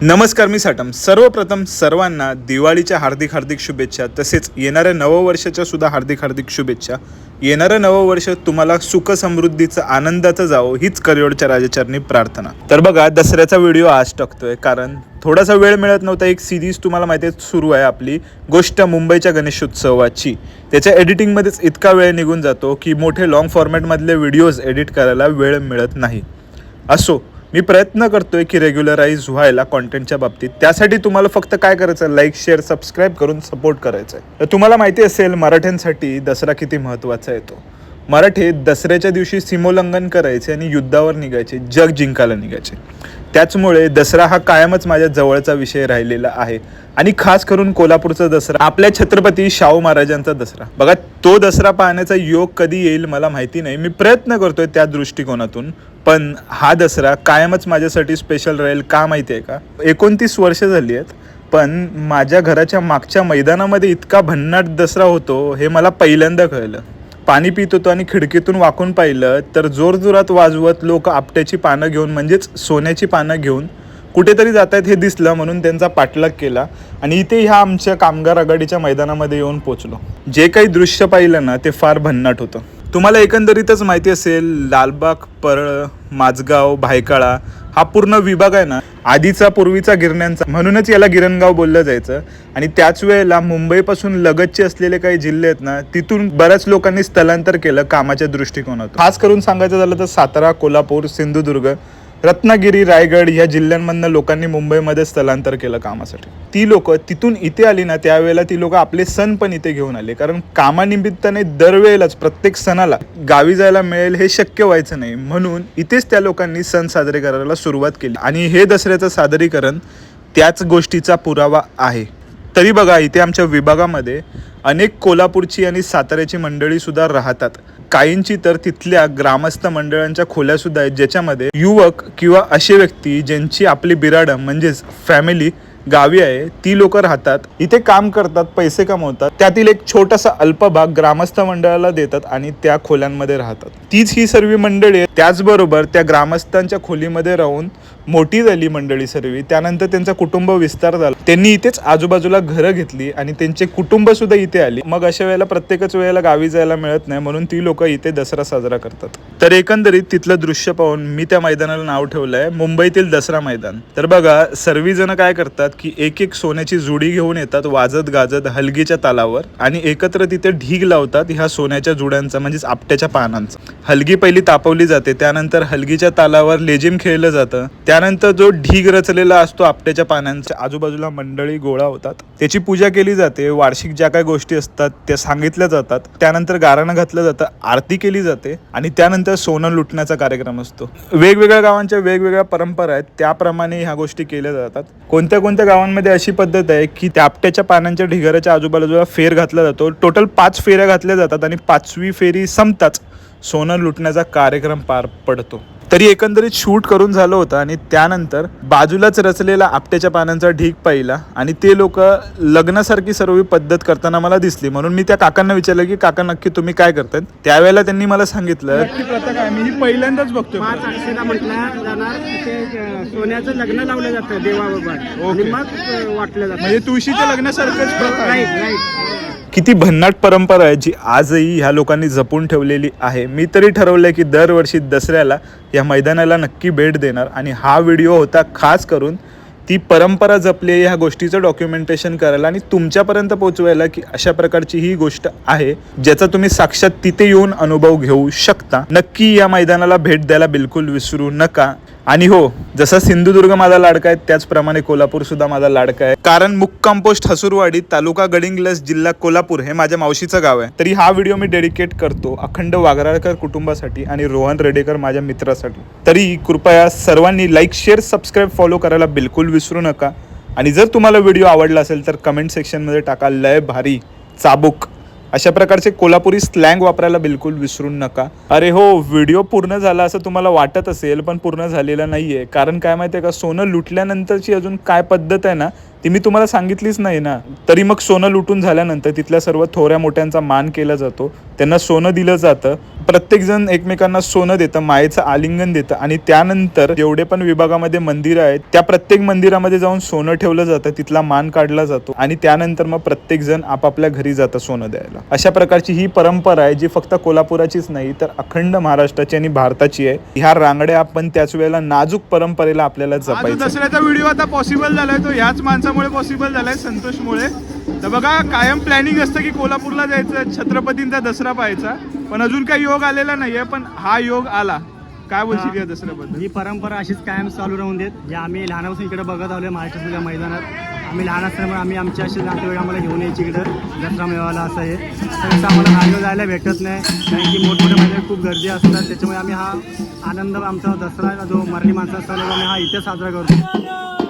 नमस्कार, मी साटम. सर्वप्रथम सर्वांना दिवाळीच्या हार्दिक हार्दिक शुभेच्छा. तसेच येणाऱ्या नववर्षाच्या सुद्धा हार्दिक हार्दिक शुभेच्छा. येणारं नववर्ष तुम्हाला सुख समृद्धीचं आनंदाचं जावं हीच करियोडच्या राजाचरणी प्रार्थना. तर बघा, दसऱ्याचा व्हिडिओ आज टाकतोय कारण थोडासा वेळ मिळत नव्हता. एक सिरीज तुम्हाला माहिती आहे सुरू आहे आपली गोष्ट मुंबईच्या गणेशोत्सवाची. त्याच्या एडिटिंगमध्येच इतका वेळ निघून जातो की मोठे लॉंग फॉर्मॅटमधले व्हिडिओज एडिट करायला वेळ मिळत नाही. असो, मी प्रयत्न करतोय की रेग्युलराईज व्हायला कॉन्टेंटच्या बाबतीत. त्यासाठी तुम्हाला फक्त काय करायचं, लाईक शेअर सबस्क्राईब करून सपोर्ट करायचं आहे. तर तुम्हाला माहिती असेल मराठ्यांसाठी दसरा किती महत्त्वाचा येतो. मराठे दसऱ्याच्या दिवशी सीमोल्लंघन करायचे आणि युद्धावर निघायचे, जग जिंकायला निघायचे. त्याचमुळे दसरा हा कायमच माझ्या जवळचा विषय राहिलेला आहे. आणि खास करून कोल्हापूरचा दसरा, आपल्या छत्रपती शाहू महाराजांचा दसरा. बघा, तो दसरा पाहण्याचा योग कधी येईल मला माहिती नाही. मी प्रयत्न करतोय त्या दृष्टिकोनातून. पण हा दसरा कायमच माझ्यासाठी स्पेशल राहील. का माहिती आहे का, 29 वर्ष झाली आहेत, पण माझ्या घराच्या मागच्या मैदानामध्ये इतका भन्नाट दसरा होतो हे मला पहिल्यांदा कळलं. पाणी पित होतो आणि खिडकीतून वाकून पाहिलं तर जोरजोरात वाजवत लोक आपट्याची पानं घेऊन, म्हणजेच सोन्याची पानं घेऊन कुठेतरी जात आहेत हे दिसलं, म्हणून त्यांचा पाठलाग केला आणि इथे ह्या आमच्या कामगार आघाडीच्या मैदानामध्ये येऊन पोचलो. जे काही दृश्य पाहिलं ना ते फार भन्नाट होतं. तुम्हाला एकंदरीतच माहिती असेल, लालबाग, परळ, माझगाव, भायखळा हा पूर्ण विभाग आहे ना, आधीचा पूर्वीचा गिरण्यांचा, म्हणूनच याला गिरणगाव बोललं जायचं. आणि त्याच वेळेला मुंबईपासून लगतचे असलेले काही जिल्हे आहेत ना, तिथून बऱ्याच लोकांनी स्थलांतर केलं कामाच्या दृष्टिकोनातून. खास करून सांगायचं झालं तर सातारा, कोल्हापूर, सिंधुदुर्ग, रत्नागिरी, रायगड ह्या जिल्ह्यांमधनं लोकांनी मुंबईमध्ये स्थलांतर केलं कामासाठी. ती लोक तिथून इथे आली ना, त्यावेळेला ती लोक आपले सण पण इथे घेऊन आले. कारण कामानिमित्ताने दरवेळेलाच प्रत्येक सणाला गावी जायला मिळेल हे शक्य व्हायचं नाही, म्हणून इथेच त्या लोकांनी सण साजरे करायला सुरुवात केली. आणि हे दसऱ्याचं सादरीकरण त्याच गोष्टीचा पुरावा आहे. तरी बघा, इथे आमच्या विभागामध्ये अनेक कोल्हापूरची आणि साताऱ्याची मंडळी सुद्धा राहतात. काहींची तर तिथल्या ग्रामस्थ मंडळांच्या खोल्यासुद्धा आहेत, ज्याच्यामध्ये युवक किंवा असे व्यक्ती ज्यांची आपली बिराडं म्हणजेच फॅमिली गावी आहे ती लोक राहतात. इथे काम करतात, पैसे कमवतात. त्यातील एक छोटासा अल्प भाग ग्रामस्थ मंडळाला देतात आणि त्या खोल्यांमध्ये राहतात. तीच ही सर्व मंडळी आहे. त्याचबरोबर त्या ग्रामस्थांच्या खोलीमध्ये राहून मोठी झाली मंडळी सर्व. त्यानंतर त्यांचा कुटुंब विस्तार झाला. त्यांनी इथेच आजूबाजूला घरं घेतली आणि त्यांचे कुटुंब सुद्धा इथे आली. मग अशा वेळेला प्रत्येकच वेळेला गावी जायला मिळत नाही, म्हणून ती लोक इथे दसरा साजरा करतात. तर एकंदरीत तिथलं दृश्य पाहून मी त्या मैदानाला नाव ठेवलंय मुंबईतील दसरा मैदान. तर बघा, सर्वजण काय करतात की एक एक सोन्याची जुडी घेऊन येतात वाजत गाजत हलगीच्या तालावर आणि एकत्र तिथे ढीग लावतात ह्या सोन्याच्या जुड्यांचा, म्हणजेच आपट्याच्या पानांचा. हलगी पहिली तापवली जाते, त्यानंतर हलगीच्या तालावर लेझिम खेळलं जातं. त्यानंतर जो ढीग रचलेला असतो आपट्याच्या पानांच्या आजूबाजूला मंडळी गोळा होतात, त्याची पूजा केली जाते. वार्षिक ज्या काही गोष्टी असतात त्या सांगितल्या जातात. त्यानंतर गाराणं घातलं जातं, आरती केली जाते आणि त्यानंतर सोनं लुटण्याचा कार्यक्रम असतो. वेगवेगळ्या गावांच्या वेगवेगळ्या परंपरा आहेत, त्याप्रमाणे ह्या गोष्टी केल्या जातात. कोणत्या कोणत्या गावांमध्ये अशी पद्धत आहे की त्या आपट्याच्या पानांच्या ढिगाऱ्याच्या आजूबाजूला फेर घातला जातो. टोटल 5 फेऱ्या घातल्या जातात आणि 5वी फेरी संपताच सोनं लुटण्याचा कार्यक्रम पार पडतो. तरी एकंदरीत शूट करून झालं होतं आणि त्यानंतर बाजूलाच रचलेला आपट्याच्या पानांचा ढीग पाहिला आणि ते लोक लग्नासारखी सर्व पद्धत करताना मला दिसली. म्हणून मी त्या काकांना विचारलं की काका नक्की तुम्ही काय करताय. त्यावेळेला त्यांनी मला सांगितलं की प्रथा काय, मी ही पहिल्यांदाच बघतोय. 5 अक्षरा म्हटलं जाणार, तिथे सोन्याचं लग्न लावलं जातं देवाबरोबर आणि मग वाटलं जातं. म्हणजे तुळशीच्या लग्नासारखंच प्रथा आहे. राईट. किती भन्नाट परंपरा आहे जी आजही ह्या लोकांनी जपून ठेवलेली आहे. मी तरी ठरवलंय की दरवर्षी दसऱ्याला या मैदानाला नक्की भेट देणार आणि हा व्हिडिओ होता खास करून ती परंपरा जपली ह्या गोष्टीचं डॉक्युमेंटेशन करायला आणि तुमच्यापर्यंत पोहोचवायला की अशा प्रकारची ही गोष्ट आहे ज्याचा तुम्ही साक्षात तिथे येऊन अनुभव घेऊ शकता. नक्की या मैदानाला भेट द्यायला बिलकुल विसरू नका. आणि हो, जसा सिंधुदुर्ग माझा लाडका आहे त्याचप्रमाणे कोल्हापूर सुद्धा माझा लाडका आहे. कारण मुक्काम पोस्ट हसूरवाडी, तालुका गडिंग्लज, जिल्हा कोल्हापूर हे माझ्या मावशीचं गाव आहे. तरी हा व्हिडिओ मी डेडिकेट करतो अखंड वाघराळकर कुटुंबासाठी आणि रोहन रेडेकर माझ्या मित्रासाठी. तरी कृपया सर्वांनी लाईक शेअर सबस्क्राईब फॉलो करायला बिलकुल विसरू नका. आणि जर तुम्हाला व्हिडिओ आवडला असेल तर कमेंट सेक्शनमध्ये टाका लय भारी, चाबूक अशा प्रकारचे कोल्हापुरी स्लँग वापरायला बिलकुल विसरू नका. अरे हो, व्हिडिओ पूर्ण झाला असं तुम्हाला वाटत असेल पण पूर्ण झालेला नाहीये. कारण काय माहिती आहे का, सोनं लुटल्यानंतरची अजून काय पद्धत आहे ना ती मी तुम्हाला सांगितलीच नाही ना. तरी मग सोनं लुटून झाल्यानंतर तिथल्या सर्व थोऱ्या मोठ्यांचा मान केला जातो. त्यांना सोनं दिलं जातं. प्रत्येकजण एकमेकांना सोनं देतं, मायेचं आलिंगन देतं आणि त्यानंतर जेवढे पण विभागामध्ये मंदिरं आहेत त्या प्रत्येक मंदिरामध्ये जाऊन सोनं ठेवलं जातं, तिथला मान काढला जातो आणि त्यानंतर मग प्रत्येक जण आपापल्या घरी जातं सोनं द्यायला. अशा प्रकारची ही परंपरा आहे जी फक्त कोल्हापुराचीच नाही तर अखंड महाराष्ट्राची आणि भारताची आहे. ह्या रांगड्या आपण त्याच वेळेला नाजूक परंपरेला आपल्याला जपायचं. दसऱ्याचा व्हिडिओ आता पॉसिबल झालाय तो याच माणसामुळे पॉसिबल झालाय, संतोषमुळे. तर बघा, कायम प्लॅनिंग असतं की कोल्हापूरला जायचं, छत्रपतींचा दसरा पाहायचा, पण अजून काही योग आलेला नाहीये, पण हा योग आला. काय बोलशील या दसऱ्याबद्दल? ही परंपरा अशीच कायम चालू राहून देत. जे आम्ही लहानापासून इकडे बघत आलोय महाराष्ट्रातल्या मैदानात. आम्ही लहान असल्यामुळे आम्ही आमच्या असे नातेवाईक आम्हाला घेऊन यायची इकडं दसरा मेळावा असं आहे. तसं आम्हाला गाडीवर जायला भेटत नाही, कारण की मोठमोठ्या मैदानात खूप गर्दी असतात. त्याच्यामुळे आम्ही हा आनंद आमचा दसरा जो मराठी माणसाचा सण आहे, आम्ही हा इथे साजरा करतो.